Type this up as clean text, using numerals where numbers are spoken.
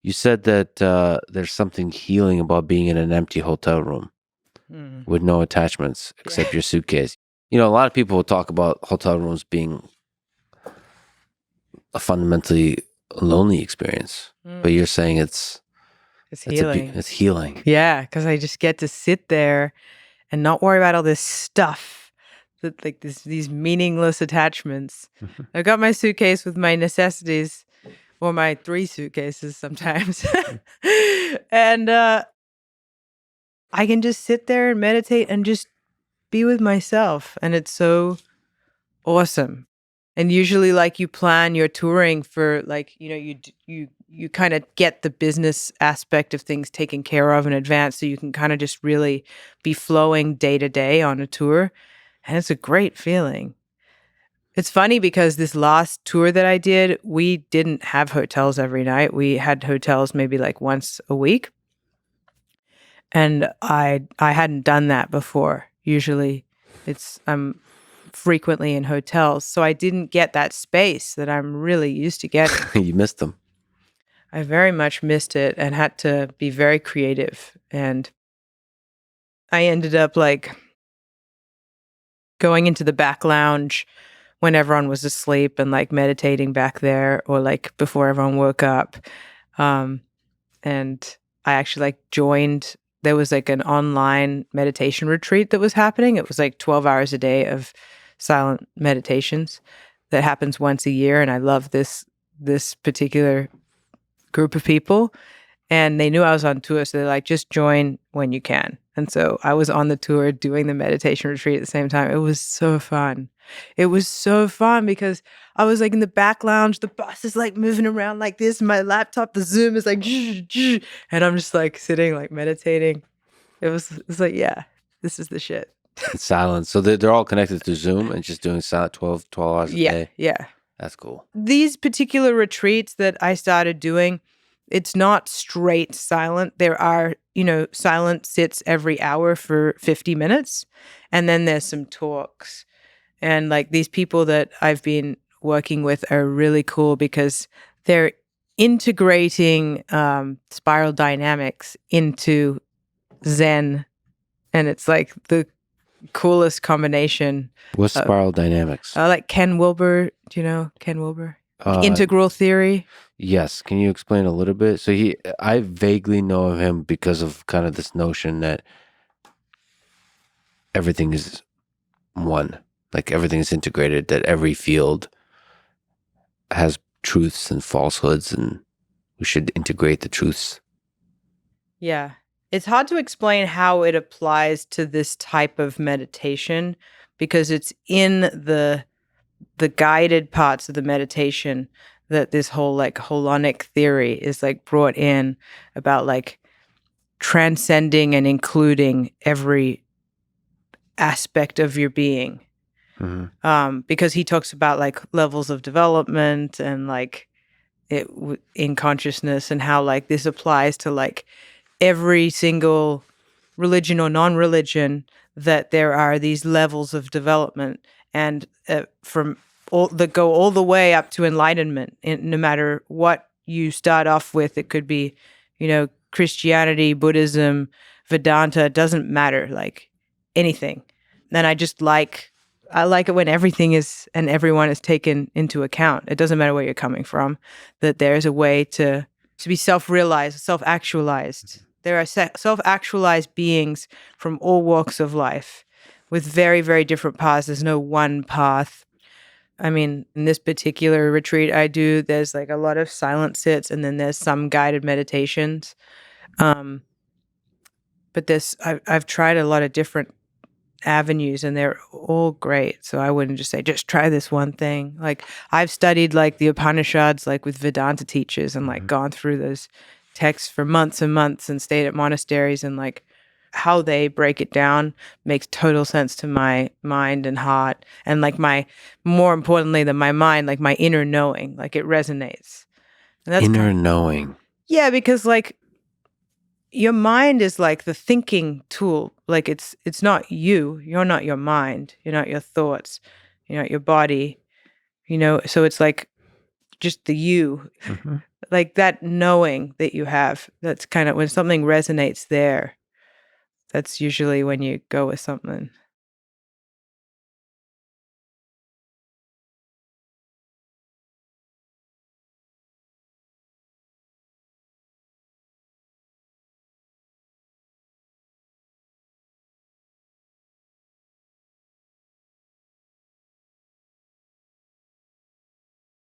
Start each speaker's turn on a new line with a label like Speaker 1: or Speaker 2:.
Speaker 1: You said that there's something healing about being in an empty hotel room with no attachments except your suitcase. You know, a lot of people will talk about hotel rooms being a fundamentally lonely experience, but you're saying it's
Speaker 2: healing.
Speaker 1: It's healing.
Speaker 2: Yeah, because I just get to sit there and not worry about all this stuff, that like these meaningless attachments. I got my suitcase with my necessities, or my 3 suitcases sometimes, and I can just sit there and meditate and just be with myself, and it's so awesome. And usually, like, you plan your touring for, like, you know, you kind of get the business aspect of things taken care of in advance, so you can kind of just really be flowing day to day on a tour, and it's a great feeling. It's funny because this last tour that I did, we didn't have hotels every night. We had hotels maybe like once a week, and I hadn't done that before. Usually, I'm frequently in hotels, so I didn't get that space that I'm really used to getting.
Speaker 1: You missed them.
Speaker 2: I very much missed it and had to be very creative. And I ended up like going into the back lounge when everyone was asleep and like meditating back there, or like before everyone woke up. And I actually like joined, there was like an online meditation retreat that was happening. It was like 12 hours a day of silent meditations that happens once a year. And I love this particular group of people. And they knew I was on tour, so they're like, just join when you can. And so I was on the tour doing the meditation retreat at the same time. It was so fun. It was so fun because I was like in the back lounge, the bus is like moving around like this, my laptop, the Zoom is like, and I'm just like sitting, like meditating. It's like, yeah, this is the shit.
Speaker 1: It's silent. So they're all connected to Zoom and just doing silent 12 hours a day?
Speaker 2: Yeah.
Speaker 1: That's cool.
Speaker 2: These particular retreats that I started doing, it's not straight silent. There are, you know, silent sits every hour for 50 minutes. And then there's some talks. And like these people that I've been working with are really cool because they're integrating spiral dynamics into Zen. And it's like the coolest combination.
Speaker 1: What's spiral dynamics?
Speaker 2: Like Ken Wilber. Do you know Ken Wilber? Integral theory.
Speaker 1: Yes. Can you explain a little bit? So I vaguely know of him because of kind of this notion that everything is one, like everything is integrated, that every field has truths and falsehoods, and we should integrate the truths.
Speaker 2: Yeah. It's hard to explain how it applies to this type of meditation because it's in the guided parts of the meditation that this whole like holonic theory is like brought in about like transcending and including every aspect of your being. Mm-hmm. Because he talks about like levels of development and like it in consciousness, and how like this applies to like every single religion or non-religion, that there are these levels of development, and from all that go all the way up to enlightenment. And no matter what you start off with, it could be, you know, Christianity, Buddhism, Vedanta, it doesn't matter, like anything. And I like it when everything is and everyone is taken into account. It doesn't matter where you're coming from, that there's a way to be self-realized, self-actualized. There are self-actualized beings from all walks of life with very, very different paths. There's no one path. I mean, in this particular retreat I do, there's like a lot of silent sits, and then there's some guided meditations. But I've tried a lot of different avenues, and they're all great. So I wouldn't just say, just try this one thing. Like I've studied like the Upanishads, like with Vedanta teachers, and like gone through those texts for months and months and stayed at monasteries, and like how they break it down makes total sense to my mind and heart. And like more importantly than my mind, like my inner knowing, like it resonates. And that's
Speaker 1: inner knowing.
Speaker 2: Yeah, because like your mind is like the thinking tool. Like it's not you. You're not your mind. You're not your thoughts. You're not your body. You know, so it's like just the you. Mm-hmm. like that knowing that you have. That's kind of when something resonates there. That's usually when you go with something.